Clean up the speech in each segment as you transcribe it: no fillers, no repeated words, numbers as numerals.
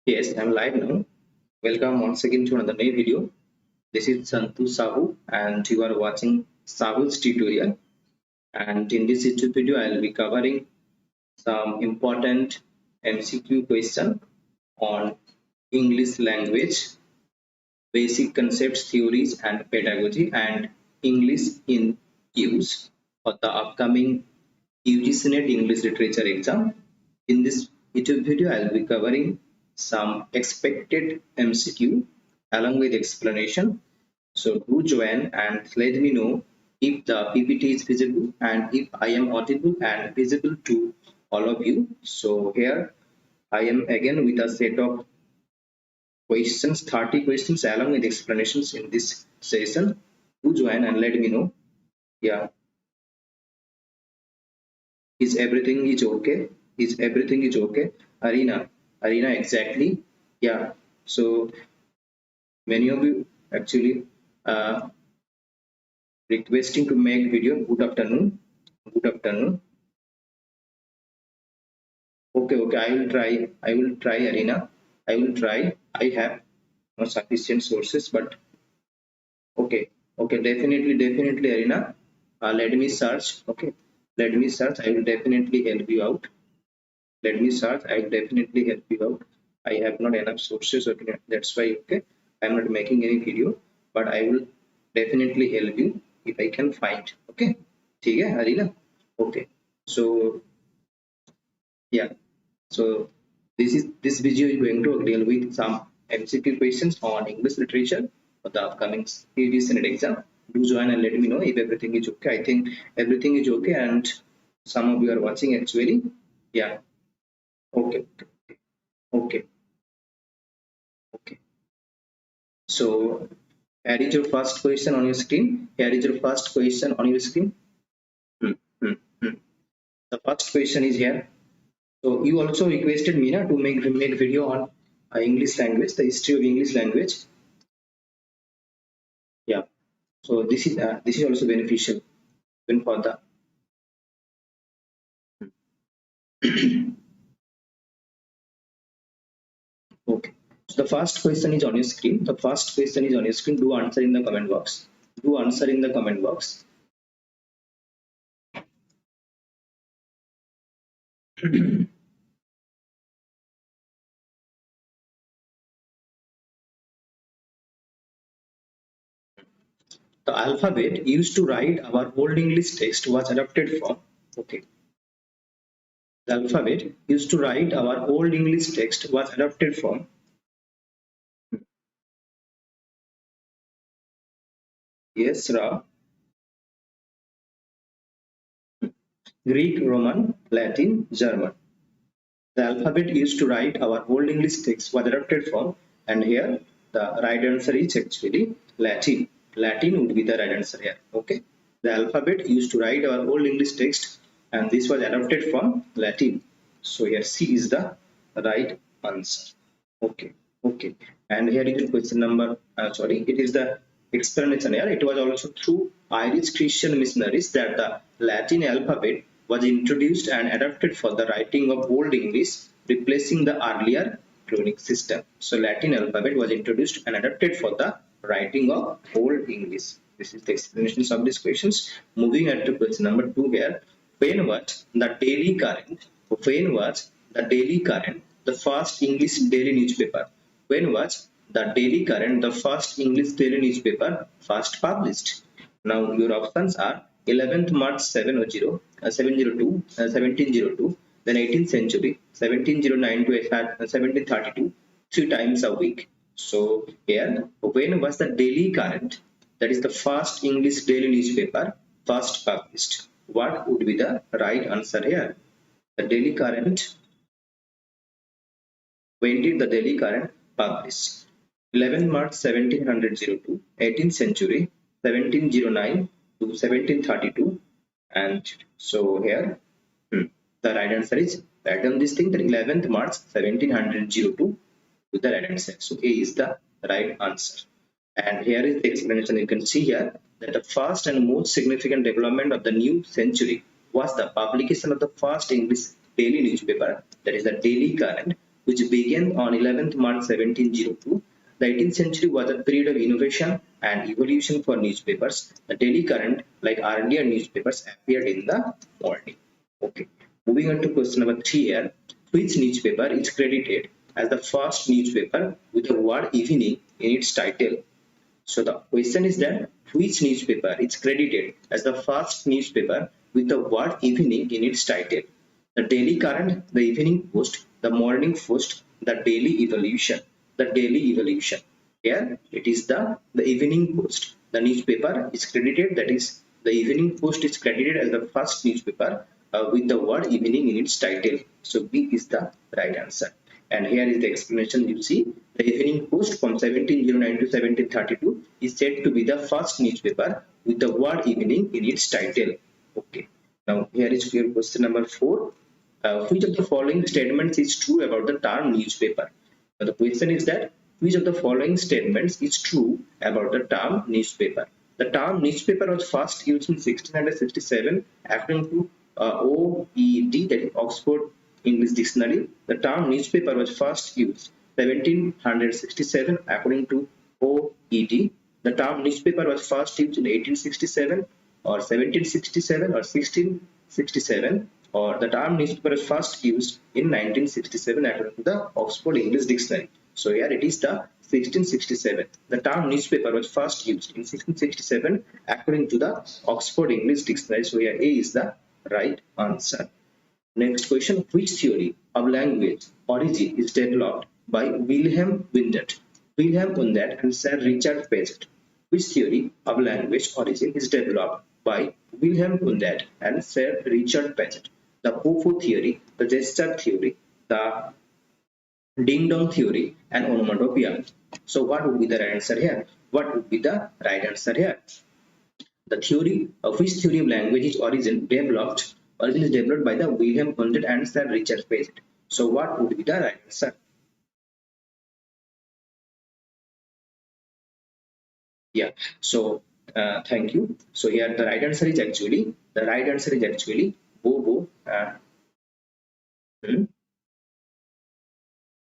Yes, I'm live now. Welcome once again to another new video. This is SAHOO and you are watching SAHOO's tutorial. And in this YouTube video, I'll be covering some important MCQ question on English language, basic concepts, theories, and pedagogy, and English in use for the upcoming UGC NET English Literature exam. In this YouTube video, I'll be covering some expected MCQ along with explanation. So do join and let me know if the PPT is visible and if I am audible and visible to all of you. So here I am again with a set of questions, 30 questions along with explanations in this session. Do join and let me know. Yeah, is everything is okay? Is everything is okay? Arena exactly. Yeah. So many of you actually requesting to make video. Good afternoon. Good afternoon. Okay. I will try, Arena. I will try. I have no sufficient sources, but okay. Okay. Definitely, Arena. Let me search. Okay. Let me search. I will definitely help you out. Let me search. I will definitely help you out. I have not enough sources. Okay. That's why. Okay. I'm not making any video, but I will definitely help you if I can find. Okay. ठीक है, Arina? Okay. So yeah. So this video is going to deal with some MCQ questions on English literature for the upcoming UGC NET exam. Do join and let me know if everything is okay. I think everything is okay, and some of you are watching actually. Yeah. Okay. Okay. Okay. So here is your first question on your screen. Here is your first question on your screen. The first question is here. So you also requested me to make video on English language, the history of English language. Yeah. So this is also beneficial even for the okay. So the first question is on your screen. The first question is on your screen. Do answer in the comment box. Do answer in the comment box. The alphabet used to write our Old English text was adapted from. Okay. The alphabet used to write our Old English text was adapted from. Yes, Ra. Greek, Roman, Latin, German. The alphabet used to write our Old English text was adapted from, and here the right answer is actually Latin. Latin would be the right answer here. Okay. The alphabet used to write our Old English text, and this was adapted from Latin. So here C is the right answer. Okay. Okay. And here is the question number. It is the explanation here. It was also through Irish Christian missionaries that the Latin alphabet was introduced and adapted for the writing of Old English, replacing the earlier runic system. So Latin alphabet was introduced and adapted for the writing of Old English. This is the explanations of these questions. Moving on to question number 2 here. When was the daily current? When was the daily current the first English daily newspaper? When was the daily current the first English daily newspaper first published? Now your options are 11th March 1702, then 18th century, 1709 to 1732, 3 times a week. So here, when was the daily current, that is the first English daily newspaper, first published? What would be the right answer here? The daily current, when did the daily current publish? 11 March 1702, 18th century, 1709 to 1732, and so here the right answer is right on this thing, that 11th March 1702 with the right answer. So A is the right answer. And here is the explanation. You can see here that the first and most significant development of the new century was the publication of the first English daily newspaper, that is the Daily Current, which began on 11th March 1702. The 18th century was a period of innovation and evolution for newspapers. The daily current, like earlier newspapers, appeared in the morning. Okay. Moving on to question number 3 here. Which newspaper is credited as the first newspaper with the word evening in its title? So the question is that which newspaper is credited as the first newspaper with the word evening in its title? The Daily Current, the Evening Post, the Morning Post, the Daily Evolution. The Daily Evolution. Here it is the Evening Post. The newspaper is credited, that is the Evening Post is credited as the first newspaper with the word evening in its title. So B is the right answer. And here is the explanation. You see, the Evening Post from 1709 to 1732 is said to be the first newspaper with the word evening in its title. Okay. Now here is your question number 4. Which of the following statements is true about the term newspaper? Now the question is that which of the following statements is true about the term newspaper? The term newspaper was first used in 1667 according to OED, that is Oxford English Dictionary. The term newspaper was first used 1767 according to OED. The term newspaper was first used in 1867 or 1767 or 1667, or the term newspaper was first used in 1967 according to the Oxford English Dictionary. So here it is the 1667. The term newspaper was first used in 1667 according to the Oxford English Dictionary. So here A is the right answer. Next question. Which theory of language origin is developed by Wilhelm Windet? Wilhelm Windet and Sir Richard Paget. Which theory of language origin is developed by Wilhelm Windet and Sir Richard Paget? The Popo theory, the gesture theory, the ding-dong theory, and onomatopoeia. So what would be the right answer here? What would be the right answer here? The theory of which theory of language is origin is developed by the Wilhelm Windet and Sir Richard Paget. So what would be the right answer? Yeah. So thank you. So here the right answer is actually Bobo.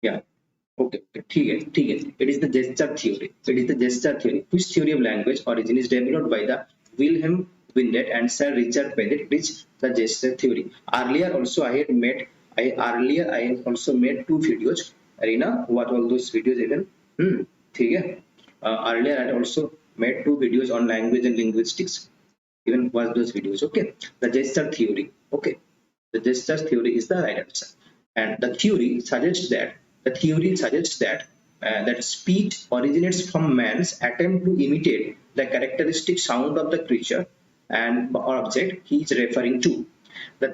Yeah. Okay. It is the gesture theory. Which theory of language origin is developed by the Wilhelm Windet and Sir Richard Paget? It is the gesture theory. Earlier also I also made 2 videos. Arena, what all those videos even? Earlier I also made 2 videos on language and linguistics. Even watch those videos. Okay. The gesture theory. Okay. The gesture theory is the right answer. And the theory suggests that that speech originates from man's attempt to imitate the characteristic sound of the creature and or object he is referring to. The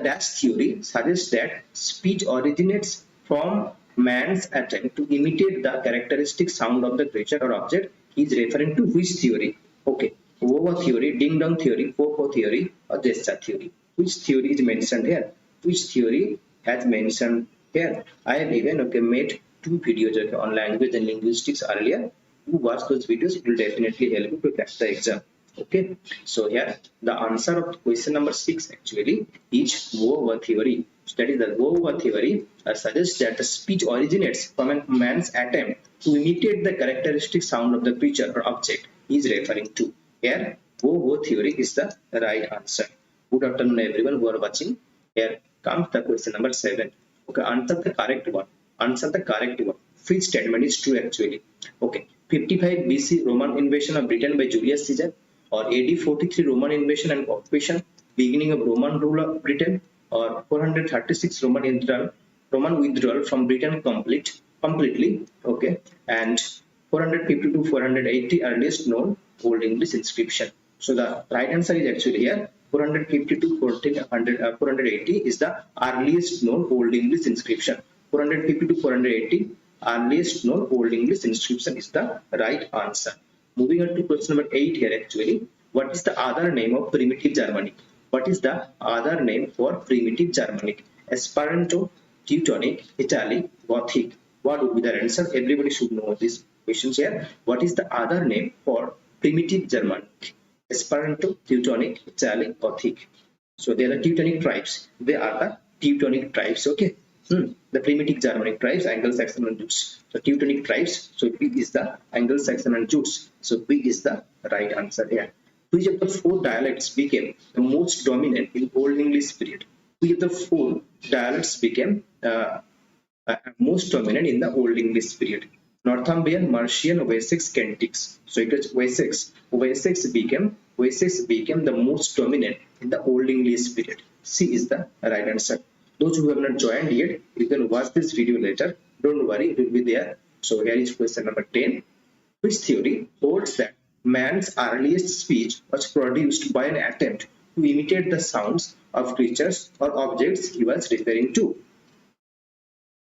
dash theory suggests that speech originates from man's attempt to imitate the characteristic sound of the creature or object he is referring to. Which theory? Okay. Over theory, ding-dong theory, Popo theory, or gesture theory. Which theory is mentioned here? Which theory has mentioned here? I have even made 2 videos on language and linguistics earlier. You watch those videos, it will definitely help you to crack the exam. Okay. So here the answer of question number 6 actually is over theory. So that is the over theory suggests that the speech originates from a man's attempt to imitate the characteristic sound of the creature or object he is referring to. Here, Wo theory is the right answer. Good afternoon, everyone who are watching. Here comes the question number 7. Okay, answer the correct one. Which statement is true actually? Okay, 55 BC Roman invasion of Britain by Julius Caesar, or AD 43 Roman invasion and occupation, beginning of Roman rule of Britain, or 436 Roman withdrawal from Britain completely. Okay, and 450 to 480 earliest known Old English inscription. So the right answer is actually here 450 to 480 is the earliest known Old English inscription. 450 to 480 earliest known Old English inscription is the right answer. Moving on to question number 8 here actually. What is the other name of Primitive Germanic? What is the other name for Primitive Germanic? Esperanto, Teutonic, Italic, Gothic. What would be the answer? Everybody should know these questions here. What is the other name for Primitive Germanic? Esperanto, Teutonic, Italic, Gothic. So they are the Teutonic tribes. Okay. The primitive Germanic tribes, Anglo-Saxon and Jews. The Teutonic tribes, so B is the Anglo-Saxon and Jews. So B is the right answer here. Which of the four dialects became the most dominant in Old English period? Which of the four dialects became most dominant in the Old English period? Northumbrian, Mercian, Wessex, Celtics. So it was Wessex. Wessex became the most dominant in the Old English period. C is the right answer. Those who have not joined yet, you can watch this video later. Don't worry, it will be there. So here is question number 10. Which theory holds that man's earliest speech was produced by an attempt to imitate the sounds of creatures or objects he was referring to?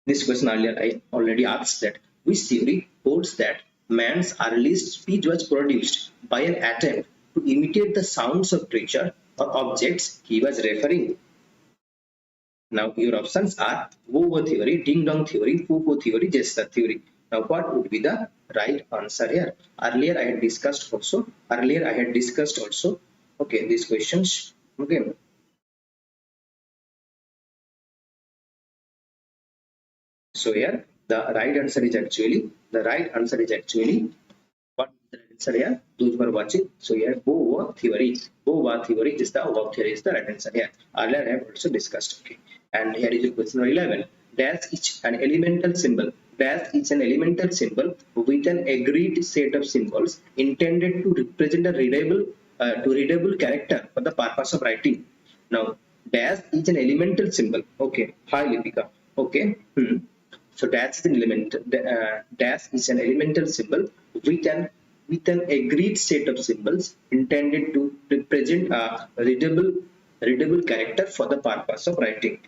This question earlier I already asked that. Which theory holds that man's earliest speech was produced by an attempt to imitate the sounds of creatures or objects he was referring? Now your options are Wovo theory, Ding Dong theory, Foucault theory, Jester theory. Now what would be the right answer here? Earlier I had discussed also. Okay, these questions. Okay. So here the right answer is actually what the answer here? Those who are watching. So here Wovo theory is the verb theory is the right answer here. Earlier I have also discussed. Okay. And here is question number 11. Dash is an elemental symbol. Dash is an elemental symbol with an agreed set of symbols intended to represent a readable character for the purpose of writing. Now, dash is an elemental symbol. Okay. Hi, Lipika. Okay. So dash is an elemental symbol with an agreed set of symbols intended to represent a readable character for the purpose of writing.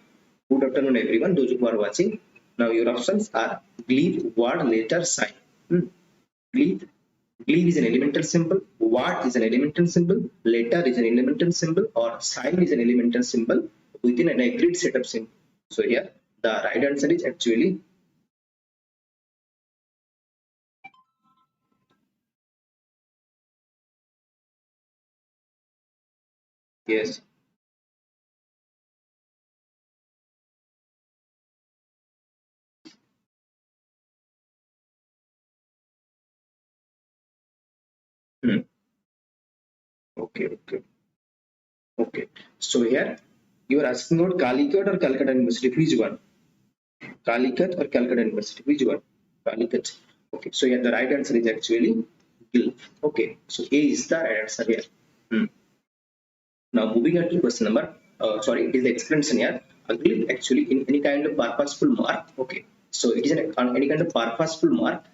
Good afternoon, everyone. Those who are watching. Now your options are glyph, word, letter, sign. Glyph is an elemental symbol. Word is an elemental symbol. Letter is an elemental symbol, or sign is an elemental symbol within an agreed set of symbols. So here the right answer is actually yes. Okay. So here you are asking about Calicut or Calcutta University. Which one? Calicut or Calcutta University? Which one? Calicut. Okay. So here the right answer is actually Gil. Okay. So A is the right answer here. Now moving on to question number. It is the explanation here. A glyph actually in any kind of purposeful mark. Okay. So it is any kind of purposeful mark.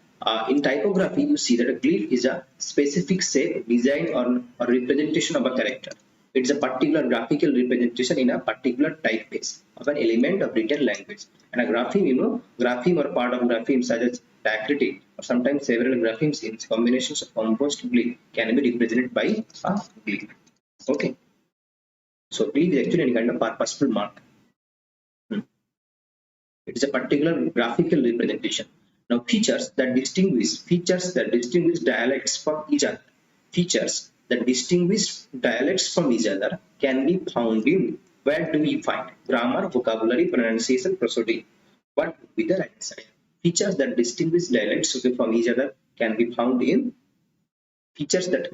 In typography, you see that a glyph is a specific shape, design, or representation of a character. It's a particular graphical representation in a particular typeface of an element of written language. And a grapheme, grapheme or part of grapheme such as diacritic or sometimes several graphemes in combinations of composed glyph can be represented by a glyph. Okay. So glyph is actually any kind of purposeful mark. It is a particular graphical representation. Now features that distinguish dialects from each other. Features that distinguish dialects from each other can be found in, where do we find? Grammar, vocabulary, pronunciation, prosody. What would be the right answer? Features that distinguish dialects from each other can be found in features that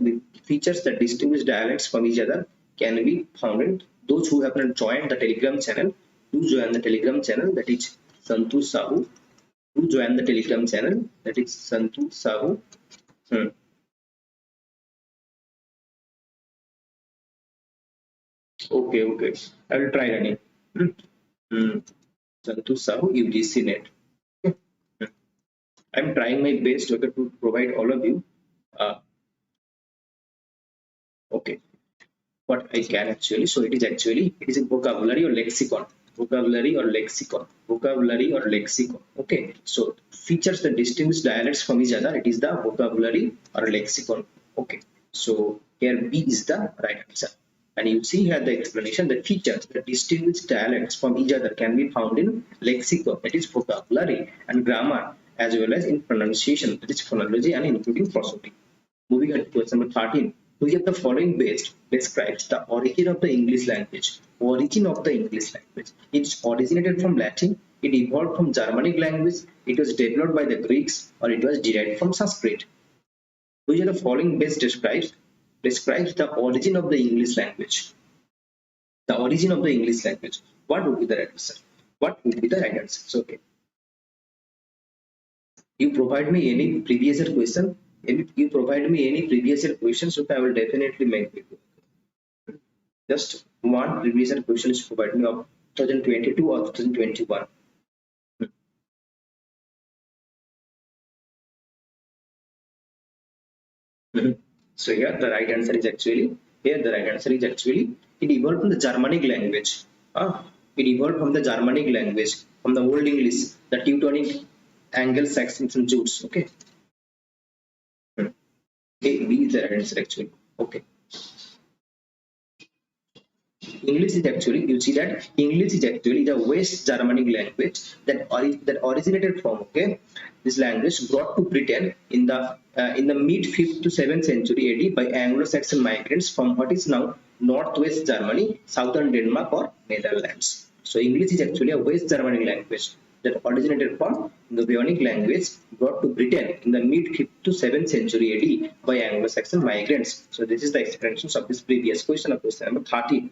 distinguish dialects from each other can be found in. Those who have not joined the Telegram channel, do join the Telegram channel, that is Santu SAHOO. Do join the Telegram channel, that is Santu SAHOO. Okay. I will try running. Santu SAHOO UGC NET. I'm trying my best to provide all of you. Okay. What I can actually. So it is a vocabulary or lexicon. Okay. So features that distinguish dialects from each other. It is the vocabulary or lexicon. Okay. So here B is the right answer. And you see here the explanation that features that distinguish dialects from each other can be found in lexicon, that is vocabulary, and grammar, as well as in pronunciation, that is phonology, and including prosody. Moving on to question number 13. Which of the following best describes the origin of the English language? Origin of the English language. It's originated from Latin, It evolved from Germanic language, it was developed by the Greeks, or it was derived from Sanskrit. Which of the following best describes the origin of the English language? The origin of the English language. What would be the right answer? What would be the right answer? So, okay. You provide me any previous year question. If you provide me any previous year questions, so I will definitely make it. Just one previous year question is provided me of 2022 or 2021. So here the right answer is actually it evolved from the Germanic language. It evolved from the Germanic language, from the Old English, the Teutonic, Anglo-Saxons and Jutes. Okay. A, B is the right answer actually. Okay. English is actually, you see that English is actually the West Germanic language that originated from, okay, this language brought to Britain in the mid 5th to 7th century AD by Anglo-Saxon migrants from what is now northwest Germany, southern Denmark or Netherlands. So English is actually a West Germanic language that originated from the Bionic language brought to Britain in the mid 5th to 7th century AD by Anglo-Saxon migrants. So this is the explanations of this previous question of question number 30.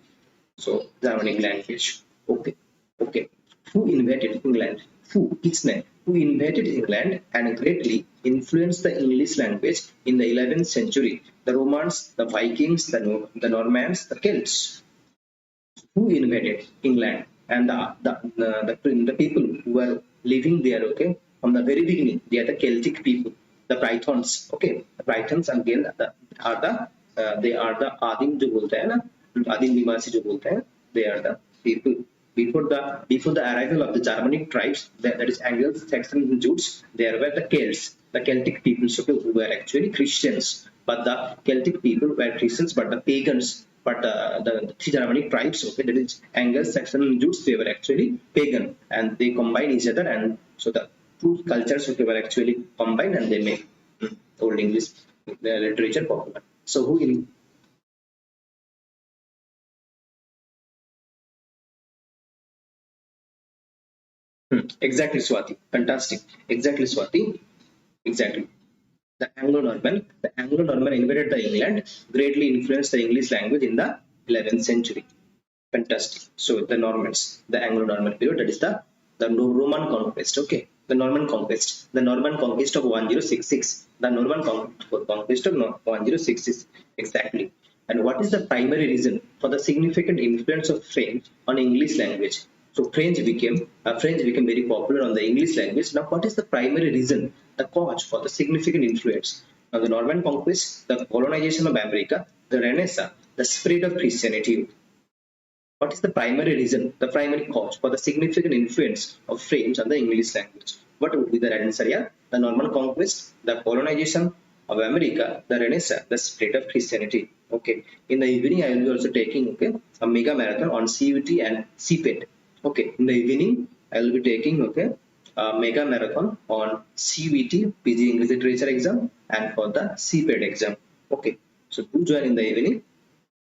So Germanic language. Okay. Okay. Who invented England? Who invented England and greatly influenced the English language in the 11th century? The Romans, the Vikings, the Normans, the Celts. Who invaded England? And the people who were living there, okay, from the very beginning, they are the Celtic people, the Brythons, okay, the Brythons again they are the Adim जो बोलते हैं ना, Adim निवासी जो बोलते हैं, they are the people before the arrival of the Germanic tribes, that is Anglo-Saxon and Jutes, there were the Celts, the Celtic peoples, okay, who were actually Christians, but the Celtic people were Christians, but the pagans. But the three Germanic tribes, okay, that is Anglo-Saxon and Jutes, they were actually pagan, and they combined each other, and so the two cultures, okay, were actually combined, and they made Old English literature popular. So who in exactly Swati, fantastic, exactly Swati, exactly. The Anglo-Norman invaded the England, greatly influenced the English language in the 11th century. Fantastic. So the Normans, the Anglo-Norman period, that is the Roman conquest. Okay, the Norman conquest of 1066, the Norman conquest of 1066, exactly. And what is the primary reason for the significant influence of French on English language? So French became very popular on the English language. Now, what is the primary reason, the cause for the significant influence? Now, the Norman conquest, the colonization of America, the Renaissance, the spread of Christianity. What is the primary reason, the primary cause for the significant influence of French on the English language? What would be the right answer here? The Norman conquest, the colonization of America, the Renaissance, the spread of Christianity. Okay. In the evening, I will be also taking a mega marathon on CUT and CPET. Okay. In the evening, I will be taking a mega marathon on CUT PG English Literature exam and for the CPET exam. Okay. So do join in the evening.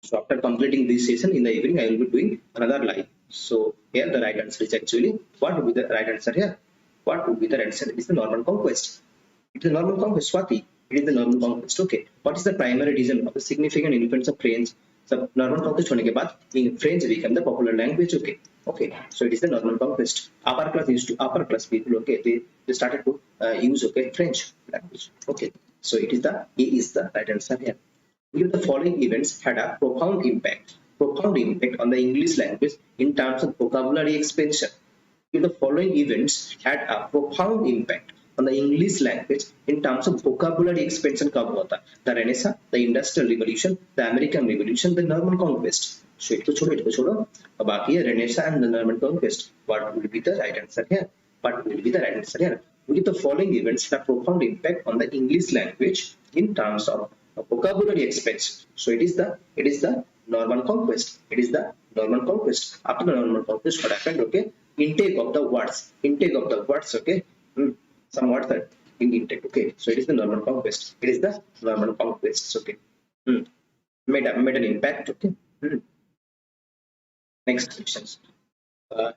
So after completing this session in the evening, I will be doing another live. So here the right answer is actually, what would be the right answer here? What would be the right answer? It is the Norman conquest. It is the Norman conquest, Swati. It is the Norman conquest. Okay. What is the primary reason of the significant influence of French? So Norman conquest होने के बाद French became the popular language. Okay. Okay. So it is the Norman conquest. Upper class people. Okay. They started to use French language. Okay. So it is the A is the right answer here. If the following events had a profound impact on the English language in terms of vocabulary expansion. If the following events had a profound impact on the English language in terms of vocabulary expansion, the Renaissance, the Industrial Revolution, the American Revolution, the Norman Conquest. So it chodo. Renaissance and the Norman Conquest. What will be the right answer here? What will be the right answer here? If the following events had a profound impact on the English language in terms of vocabulary expansion. So it is the Norman conquest. It is the Norman conquest. After the Norman conquest, what happened? Okay, intake of the words. Okay, some words are in intake. Okay, so it is the Norman conquest. It is the Norman conquest. Okay, made an impact. Okay. Next questions.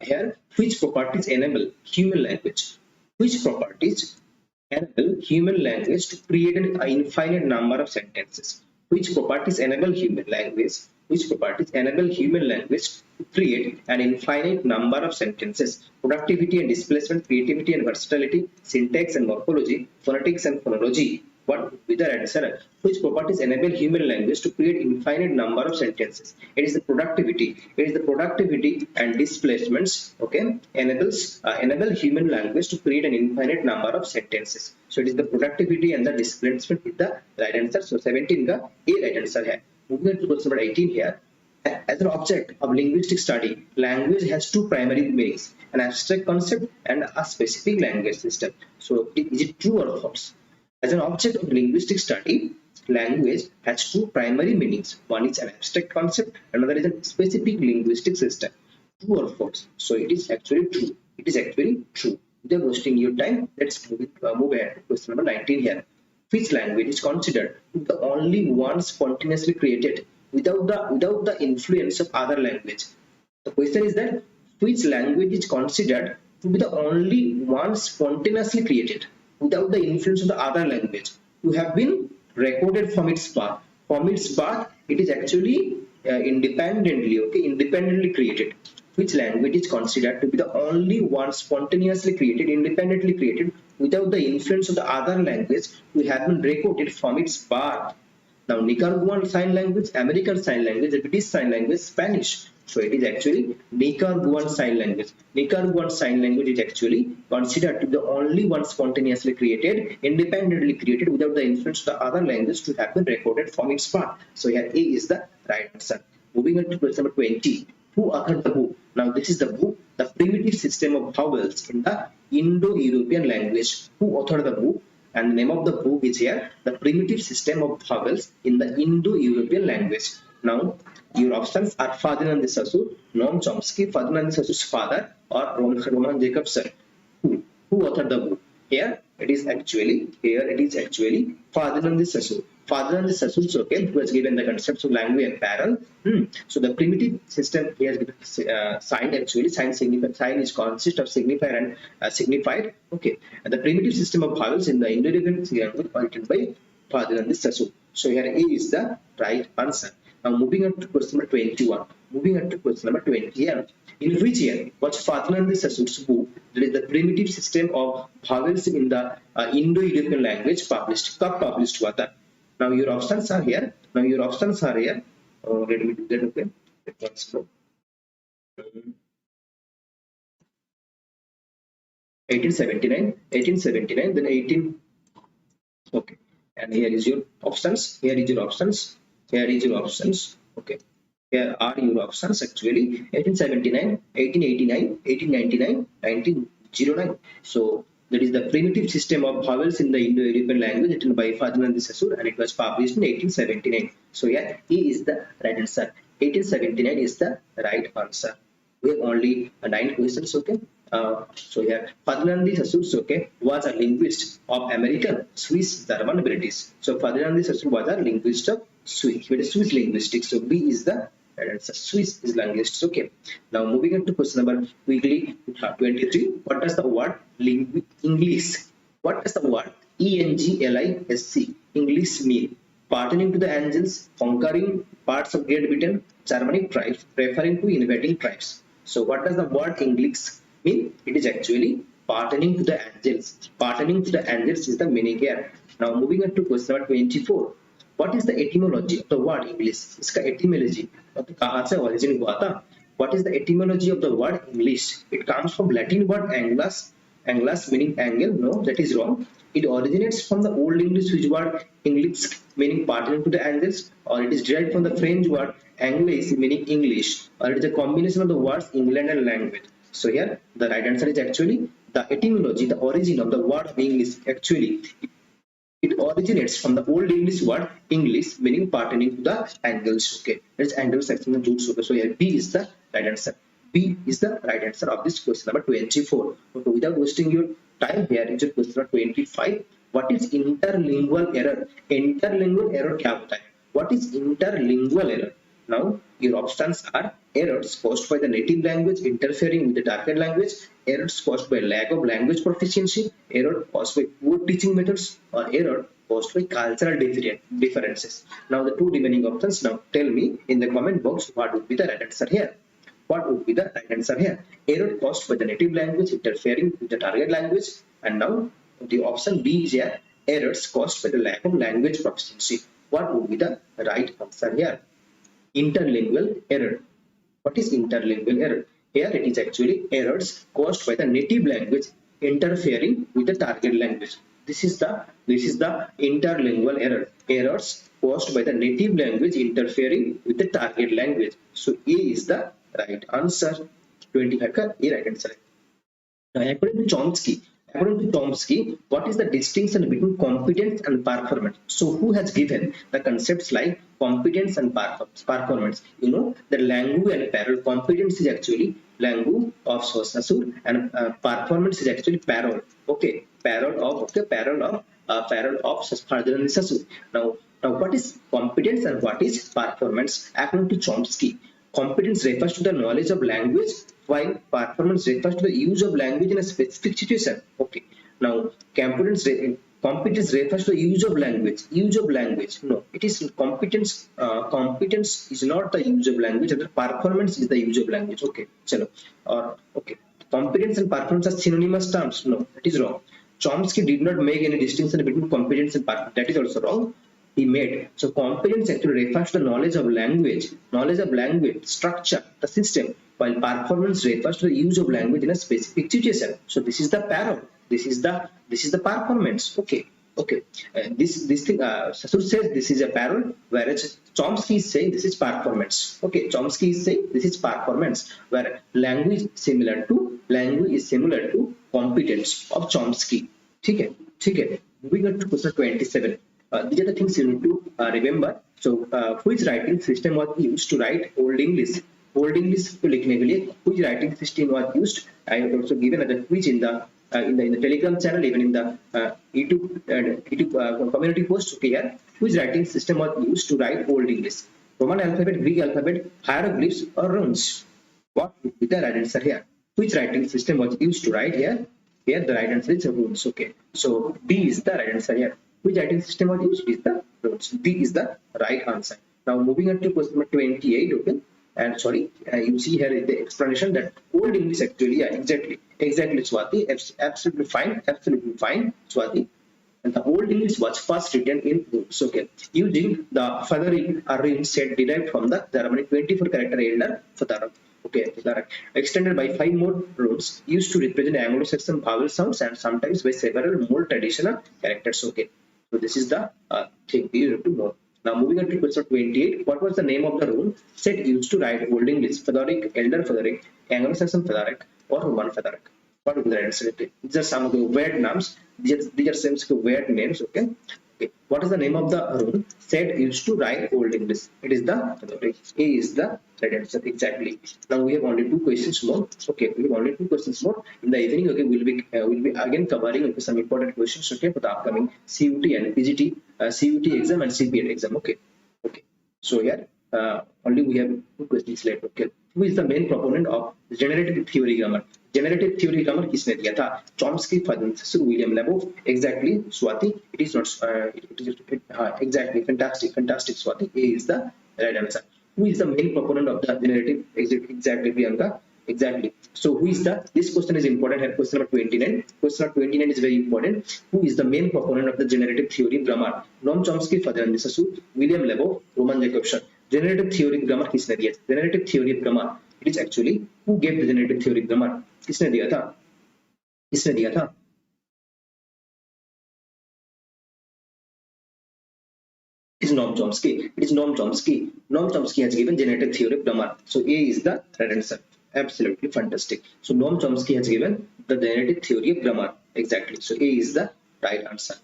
Here, which properties enable human language? Which properties enable human language to create an infinite number of sentences? Which properties enable human language? Which properties enable human language to create an infinite number of sentences? Productivity and displacement, creativity and versatility, syntax and morphology, phonetics and phonology. What would be the answer? Which properties enable human language to create infinite number of sentences? It is the productivity. It is the productivity and displacements. Okay, enable human language to create an infinite number of sentences. So it is the productivity and the displacement is the right answer. So 17 का A right answer है. Moving on to question number 18 here. As an object of linguistic study, language has two primary meanings: an abstract concept and a specific language system. So is it true or false? As an object of linguistic study, language has two primary meanings. One is an abstract concept, another is a specific linguistic system. True or false? So it is actually true. It is actually true. Without wasting your time, let's move ahead to question number 19 here. Which language is considered the only one spontaneously created without the influence of other language? The question is that which language is considered to be the only one spontaneously created without the influence of the other language, to have been recorded from its birth. From its birth, it is actually independently created. Which language is considered to be the only one spontaneously created, independently created, without the influence of the other language, to have been recorded from its birth? Now, Nicaraguan Sign Language, American Sign Language, British Sign Language, Spanish. So it is actually Nicaraguan Sign Language. Nicaraguan Sign Language is actually considered to be the only one spontaneously created, independently created, without the influence of the other language, to have been recorded from its part. So here A is the right answer. Moving on to question number 20. Who authored the book? Now this is the book, The Primitive System of Vowels in the Indo-European Language. Who authored the book? And the name of the book is here, The Primitive System of Vowels in the Indo-European Language. Now, your options are Ferdinand de Saussure, Noam Chomsky, Ferdinand de Saussure's father, or Roman Jacobson. Who authored the book? Here it is actually Ferdinand de Saussure. Ferdinand de Saussure, okay, who has given the concepts of language and parallel. So the primitive system he has given sign actually sign is consists of signifier and signified. Okay, and the primitive system of vowels in the Indo-European language written by Ferdinand de Saussure. So here A is the right answer. Now moving on to question number 21. Moving on to question number 20. In which year was Ferdinand de Saussure's book, that is the primitive system of vowels in the Indo-European language, published? Kab published हुआ था? Now your options are here. Let me do that. Okay. Let's go. 1879, then 18. Okay. And here is your options. Okay. Here are your options actually. 1879, 1889, 1899, 1909. So that is the primitive system of vowels in the Indo-European language written by Ferdinand de Saussure, and it was published in 1879. So yeah, E is the right answer. 1879 is the right answer. We have only 9 questions. Okay. So here, Ferdinand de Saussure, okay, was a linguist of American, Swiss, German, British. So Ferdinand de Saussure was a linguist of Swiss linguistics. So B is the right answer. Swiss is linguistics. Okay. Now moving on to question number quickly 23. What does the word English? What does the word ENGLISC English mean? Pertaining to the angels, conquering parts of Great Britain, Germanic tribes, referring to invading tribes. So what does the word English mean? It is actually pertaining to the angels. Pertaining to the angels is the meaning here. Now moving on to question number 24. What is the etymology of the word English? इसका etymology कहाँ से origin हुआ था? What is the etymology of the word English? It comes from Latin word anglus. Anglus meaning angle. No, that is wrong. It originates from the Old English word English meaning pertaining to the angels, or it is derived from the French word Anglais meaning English, or it is a combination of the words England and language. So here the right answer is actually the etymology, the origin of the word of English. Actually, it originates from the Old English word English meaning pertaining to the angles. Okay, it's Anglo-Saxon roots. So here B is the right answer. B is the right answer of this question number 24. Okay, without wasting your time, here is your question number 25. What is interlingual error? Interlingual error क्या होता है? What is interlingual error? Now your options are errors caused by the native language interfering with the target language, errors caused by lack of language proficiency, error caused by poor teaching methods, or error caused by cultural differences. Now the two remaining options. Now tell me in the comment box what would be the right answer here. What would be the right answer here? Error caused by the native language interfering with the target language, and now the option B is here, errors caused by the lack of language proficiency. What would be the right answer here? Interlingual error. What is interlingual error? Here it is actually errors caused by the native language interfering with the target language. This is the interlingual error. Errors caused by the native language interfering with the target language. So A is the right answer. 25 ka A right answer. Now according to Chomsky, what is the distinction between competence and performance? So who has given the concepts like competence and performance? You know, the Langu and Parole. Competence is actually Langu of Saussure, and performance is actually Parole. Okay, Parole of Ferdinand de Saussure. Now what is competence and what is performance? According to Chomsky, competence refers to the knowledge of language, while performance refers to the use of language in a specific situation. Okay. Now, competence refers to the use of language. Use of language. No, it is competence. Competence is not the use of language, and the performance is the use of language. Okay. Chalo. Okay. Competence and performance are synonymous terms. No, that is wrong. Chomsky did not make any distinction between competence and performance. That is also wrong. He made. So competence actually refers to the knowledge of language, structure, the system, while performance refers to the use of language in a specific situation. So this is the parole. This is the performance. Okay. This thing Saussure says this is a parole, whereas Chomsky is saying this is performance. Okay, Chomsky is saying this is performance, where language is similar to competence of Chomsky. Okay. Moving on to question 27. These are the things you need to remember. So, which writing system was used to write Old English? Old English को लिखने के लिए which writing system was used? I have also given a quiz in the Telegram channel, even in the YouTube community post. Okay, here, which writing system was used to write Old English? Roman alphabet, Greek alphabet, hieroglyphs, or runes? What would be the right answer here? Which writing system was used to write here? Here the right answer is runes. Okay, so D is the right answer here. Which writing system was used? Is the runes. D is the right answer. Now moving on to question number 28. Okay, and sorry, you see here the explanation that Old English actually, yeah, exactly Swati, absolutely fine, Swati. And the Old English was first written in runes. Okay, using the feathering arranged set derived from the German 24 character elder feather. Okay, extended by 5 more runes used to represent Anglo-Saxon vowel sounds, and sometimes by several more traditional characters. Okay, so this is the thing you have to know. Now moving on to question 28. What was the name of the rune set used to write Old English? Featheric, Elder Featheric, Anglo-Saxon Featheric, or Roman Featheric? What is the answer? These are some of the weird names. These are some weird names. Okay. What is the name of the rune set used to write Old English? It is the Featheric. A is the right answer. Exactly. Now we have only 2 questions more. Okay, we have only 2 questions more. In the evening, okay, we'll be again covering some important questions. Okay, for the upcoming CUT and PGT, CUT exam and CPT exam. Okay. So here only we have 2 questions left. Okay, who is the main proponent of generative theory grammar? Generative theory grammar किसने दिया था? Chomsky, Ferdinand de Saussure, William Labov. Exactly, Swati. It is not. Exactly. Fantastic, Swati. A is the right answer. Who is the main proponent of the generative? Exactly, Priyanka. Exactly. So who is the? This question is important. Here, question number 29. Question number 29 is very important. Who is the main proponent of the generative theory grammar? Noam Chomsky, Ferdinand de Saussure, William Labov, Roman Jacobson. Generative theory grammar किसने दिया? Generative theory of grammar. It is actually who gave the generative theory of grammar? किसने दिया था? It is Noam Chomsky. Noam Chomsky has given generative theory of grammar. So A is the right answer. Absolutely fantastic. So Noam Chomsky has given the generative theory of grammar. Exactly. So A is the right answer.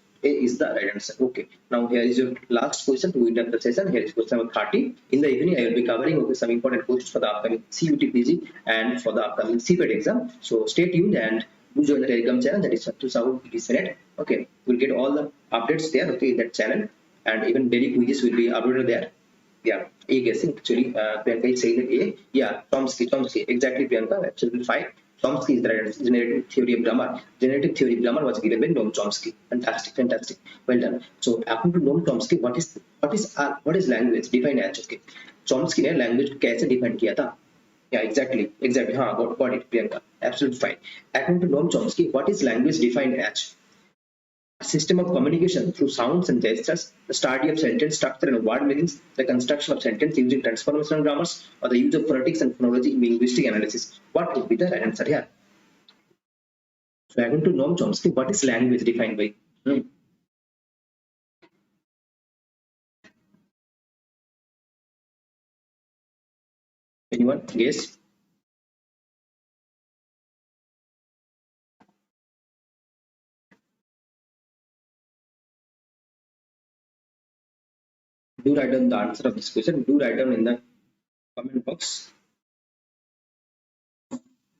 Okay. Now here is your last question to wind up the session. Here is question number 30. In the evening, I will be covering some important questions for the upcoming CUT PG and for the upcoming CPT exam. So stay tuned and do join the Telegram channel, that is to SAHOO UGC NET. Okay, we'll get all the updates there. Okay, in that channel, and even daily quizzes will be uploaded there. Yeah, A guessing actually. Priyanka is saying that A. Yeah, Chomsky. Exactly, Priyanka. Absolutely fine. Chomsky is the right answer. Generative theory of grammar. Generative theory of grammar was given by Noam Chomsky. Fantastic. Well done. So according to Noam Chomsky, what is language? Define as. Okay. Chomsky ने language को कैसे define किया था? Yeah, exactly. हाँ, got it, Priyanka. Absolutely fine. According to Noam Chomsky, what is language defined as? A system of communication through sounds and gestures, the study of sentence structure and word meanings, the construction of sentence using transformational grammars, or the use of phonetics and phonology in linguistic analysis. What would be the right answer here? So according to Noam Chomsky, what is language defined by? Anyone guess? Do write down the answer of this question. Do write down in the comment box.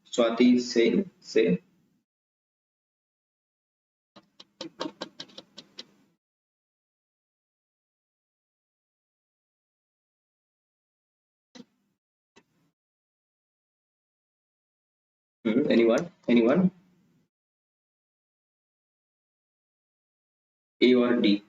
Swati is saying, say. Anyone? Anyone? A or D?